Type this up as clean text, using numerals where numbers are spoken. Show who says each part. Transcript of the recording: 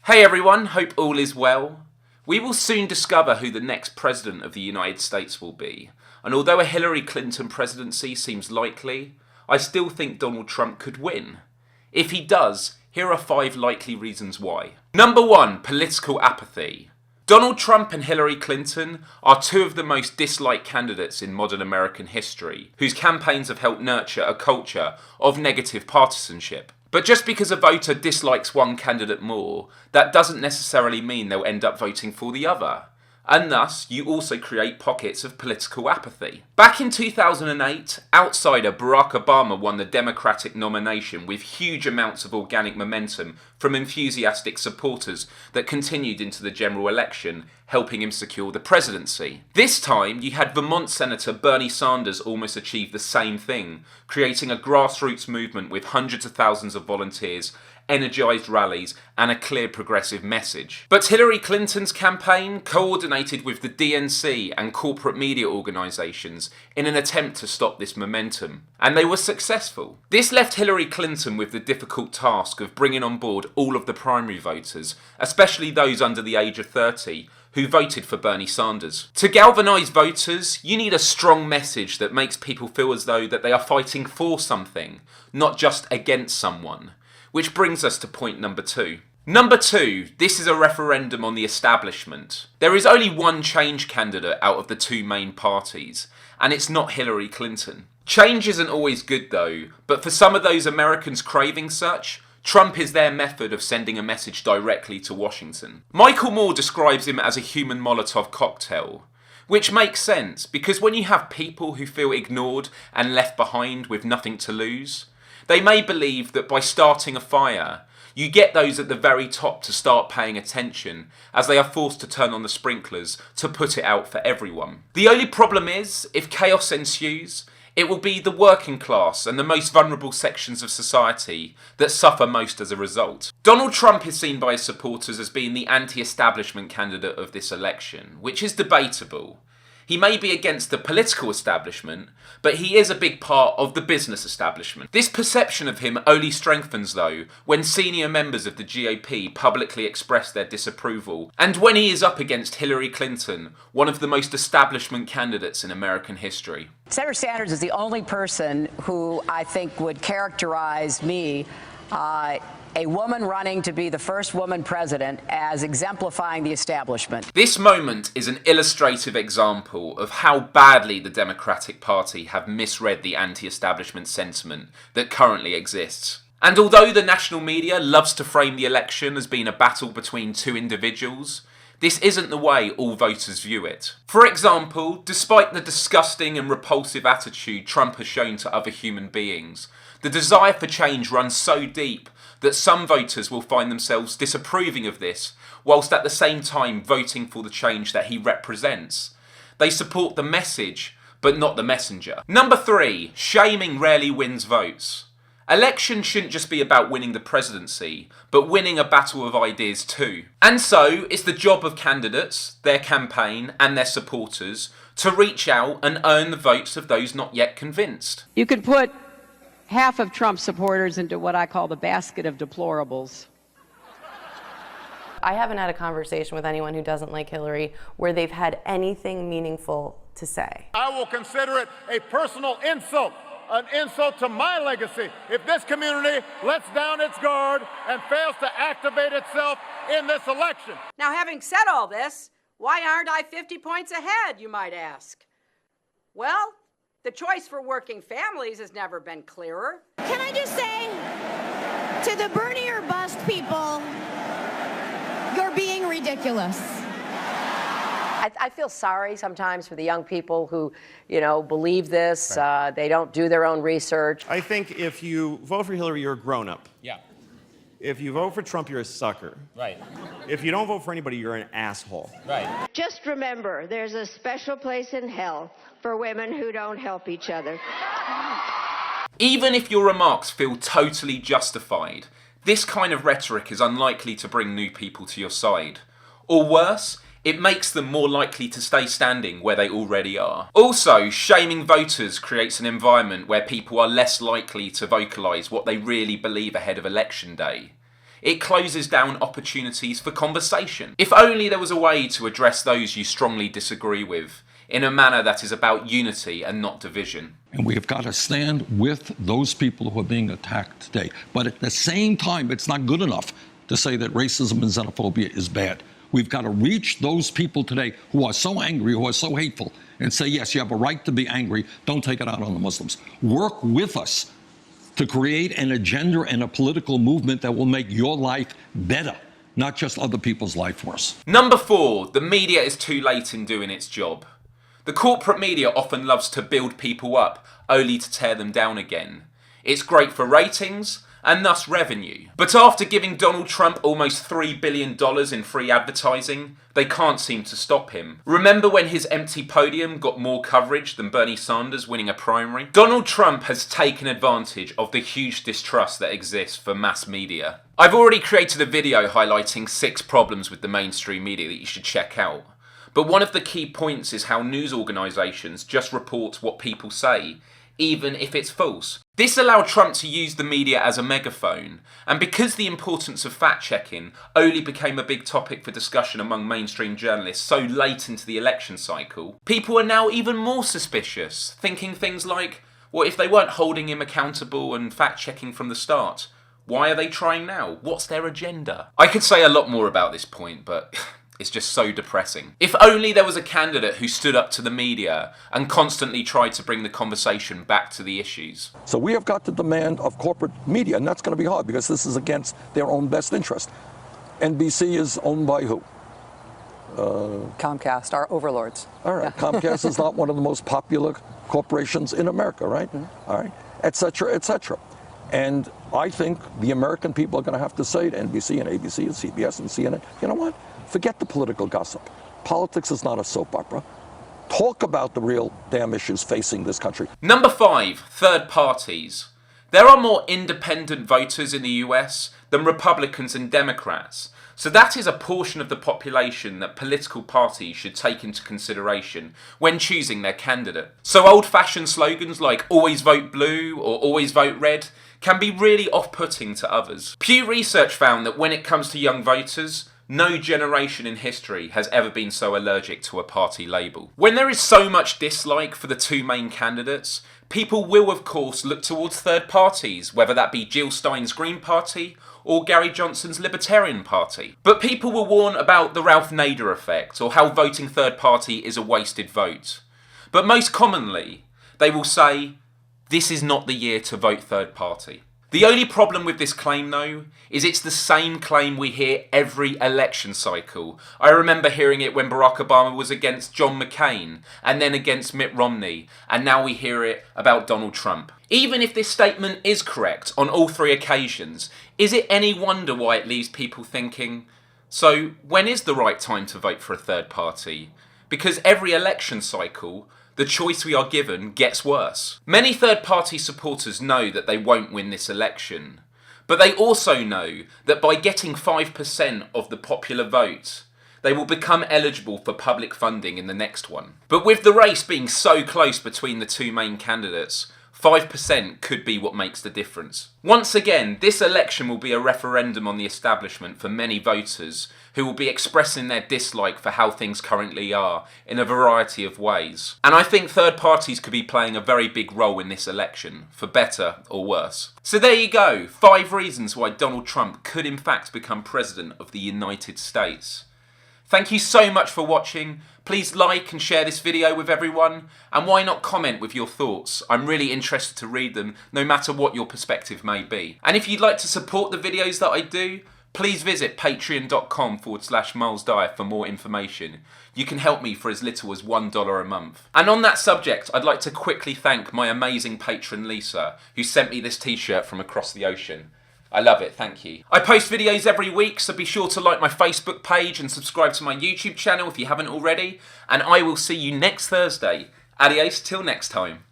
Speaker 1: Hey everyone, hope all is well. We will soon discover who the next president of the United States will be, and although a Hillary Clinton presidency seems likely, I still think Donald Trump could win. If he does, here are 5 likely reasons why. Number 1, political apathy. Donald Trump and Hillary Clinton are 2 of the most disliked candidates in modern American history, whose campaigns have helped nurture a culture of negative partisanship. But just because a voter dislikes one candidate more, that doesn't necessarily mean they'll end up voting for the other. And thus, you also create pockets of political apathy. Back in 2008, outsider Barack Obama won the Democratic nomination with huge amounts of organic momentum from enthusiastic supporters that continued into the general election, helping him secure the presidency. This time, you had Vermont Senator Bernie Sanders almost achieve the same thing, creating a grassroots movement with hundreds of thousands of volunteers, energised rallies, and a clear progressive message. But Hillary Clinton's campaign coordinated with the DNC and corporate media organisations in an attempt to stop this momentum, and they were successful. This left Hillary Clinton with the difficult task of bringing on board all of the primary voters, especially those under the age of 30, who voted for Bernie Sanders. To galvanise voters, you need a strong message that makes people feel as though that they are fighting for something, not just against someone. Which brings us to point number 2. Number 2, this is a referendum on the establishment. There is only one change candidate out of the 2 main parties, and it's not Hillary Clinton. Change isn't always good though, but for some of those Americans craving such, Trump is their method of sending a message directly to Washington. Michael Moore describes him as a human Molotov cocktail, which makes sense because when you have people who feel ignored and left behind with nothing to lose, they may believe that by starting a fire, you get those at the very top to start paying attention as they are forced to turn on the sprinklers to put it out for everyone. The only problem is, if chaos ensues, it will be the working class and the most vulnerable sections of society that suffer most as a result. Donald Trump is seen by his supporters as being the anti-establishment candidate of this election, which is debatable. He may be against the political establishment, but he is a big part of the business establishment. This perception of him only strengthens, though, when senior members of the GOP publicly express their disapproval, and when he is up against Hillary Clinton, one of the most establishment candidates in American history.
Speaker 2: Senator Sanders is the only person who I think would characterize me, a woman running to be the first woman president, as exemplifying the establishment.
Speaker 1: This moment is an illustrative example of how badly the Democratic Party have misread the anti-establishment sentiment that currently exists. And although the national media loves to frame the election as being a battle between 2 individuals, this isn't the way all voters view it. For example, despite the disgusting and repulsive attitude Trump has shown to other human beings, the desire for change runs so deep that some voters will find themselves disapproving of this, whilst at the same time voting for the change that he represents. They support the message, but not the messenger. Number 3, shaming rarely wins votes. Elections shouldn't just be about winning the presidency, but winning a battle of ideas too. And so, it's the job of candidates, their campaign, and their supporters to reach out and earn the votes of those not yet convinced.
Speaker 3: You could put half of Trump's supporters into what I call the basket of deplorables.
Speaker 4: I haven't had a conversation with anyone who doesn't like Hillary where they've had anything meaningful to say.
Speaker 5: I will consider it a personal insult, an insult to my legacy, if this community lets down its guard and fails to activate itself in this election.
Speaker 6: Now, having said all this, why aren't I 50 points ahead, you might ask? Well, the choice for working families has never been clearer.
Speaker 7: Can I just say to the Bernie or bust people, you're being ridiculous.
Speaker 8: I feel sorry sometimes for the young people who, believe this. Right. They don't do their own research.
Speaker 9: I think if you vote for Hillary, you're a grown-up.
Speaker 10: Yeah.
Speaker 9: If you vote for Trump, you're a sucker.
Speaker 10: Right.
Speaker 9: If you don't vote for anybody, you're an asshole.
Speaker 10: Right.
Speaker 11: Just remember, there's a special place in hell for women who don't help each other.
Speaker 1: Even if your remarks feel totally justified, this kind of rhetoric is unlikely to bring new people to your side. Or worse, it makes them more likely to stay standing where they already are. Also, shaming voters creates an environment where people are less likely to vocalise what they really believe ahead of election day. It closes down opportunities for conversation. If only there was a way to address those you strongly disagree with in a manner that is about unity and not division.
Speaker 10: And we have got to stand with those people who are being attacked today. But at the same time, it's not good enough to say that racism and xenophobia is bad. We've got to reach those people today who are so angry, who are so hateful, and say, yes, you have a right to be angry. Don't take it out on the Muslims. Work with us to create an agenda and a political movement that will make your life better, not just other people's life worse.
Speaker 1: Number 4, the media is too late in doing its job. The corporate media often loves to build people up, only to tear them down again. It's great for ratings, and thus revenue. But after giving Donald Trump almost $3 billion in free advertising, they can't seem to stop him. Remember when his empty podium got more coverage than Bernie Sanders winning a primary? Donald Trump has taken advantage of the huge distrust that exists for mass media. I've already created a video highlighting 6 problems with the mainstream media that you should check out. But one of the key points is how news organisations just report what people say, even if it's false. This allowed Trump to use the media as a megaphone, and because the importance of fact-checking only became a big topic for discussion among mainstream journalists so late into the election cycle, people are now even more suspicious, thinking things like, well, if they weren't holding him accountable and fact-checking from the start, why are they trying now? What's their agenda? I could say a lot more about this point, but it's just so depressing. If only there was a candidate who stood up to the media and constantly tried to bring the conversation back to the issues.
Speaker 10: So we have got to demand of corporate media, and that's going to be hard because this is against their own best interest. NBC is owned by who?
Speaker 12: Comcast, our overlords.
Speaker 10: All right, yeah. Comcast is not one of the most popular corporations in America, right? Mm-hmm. All right, et cetera, et cetera. And I think the American people are going to have to say to NBC and ABC and CBS and CNN, you know what? Forget the political gossip. Politics is not a soap opera. Talk about the real damn issues facing this country.
Speaker 1: Number 5, third parties. There are more independent voters in the US than Republicans and Democrats. So that is a portion of the population that political parties should take into consideration when choosing their candidate. So old-fashioned slogans like always vote blue or always vote red can be really off-putting to others. Pew Research found that when it comes to young voters, no generation in history has ever been so allergic to a party label. When there is so much dislike for the 2 main candidates, people will of course look towards third parties, whether that be Jill Stein's Green Party or Gary Johnson's Libertarian Party. But people will warn about the Ralph Nader effect or how voting third party is a wasted vote. But most commonly, they will say, this is not the year to vote third party. The only problem with this claim, though, is it's the same claim we hear every election cycle. I remember hearing it when Barack Obama was against John McCain, and then against Mitt Romney, and now we hear it about Donald Trump. Even if this statement is correct on all 3 occasions, is it any wonder why it leaves people thinking, so when is the right time to vote for a third party? Because every election cycle, the choice we are given gets worse. Many third-party supporters know that they won't win this election, but they also know that by getting 5% of the popular vote, they will become eligible for public funding in the next one. But with the race being so close between the 2 main candidates, 5% could be what makes the difference. Once again, this election will be a referendum on the establishment for many voters who will be expressing their dislike for how things currently are in a variety of ways. And I think third parties could be playing a very big role in this election, for better or worse. So there you go, 5 reasons why Donald Trump could in fact become President of the United States. Thank you so much for watching. Please like and share this video with everyone, and why not comment with your thoughts? I'm really interested to read them, no matter what your perspective may be. And if you'd like to support the videos that I do, please visit patreon.com/MilesDyer for more information. You can help me for as little as $1 a month. And on that subject, I'd like to quickly thank my amazing patron Lisa, who sent me this t-shirt from across the ocean. I love it, thank you. I post videos every week, so be sure to like my Facebook page and subscribe to my YouTube channel if you haven't already. And I will see you next Thursday. Adios till next time.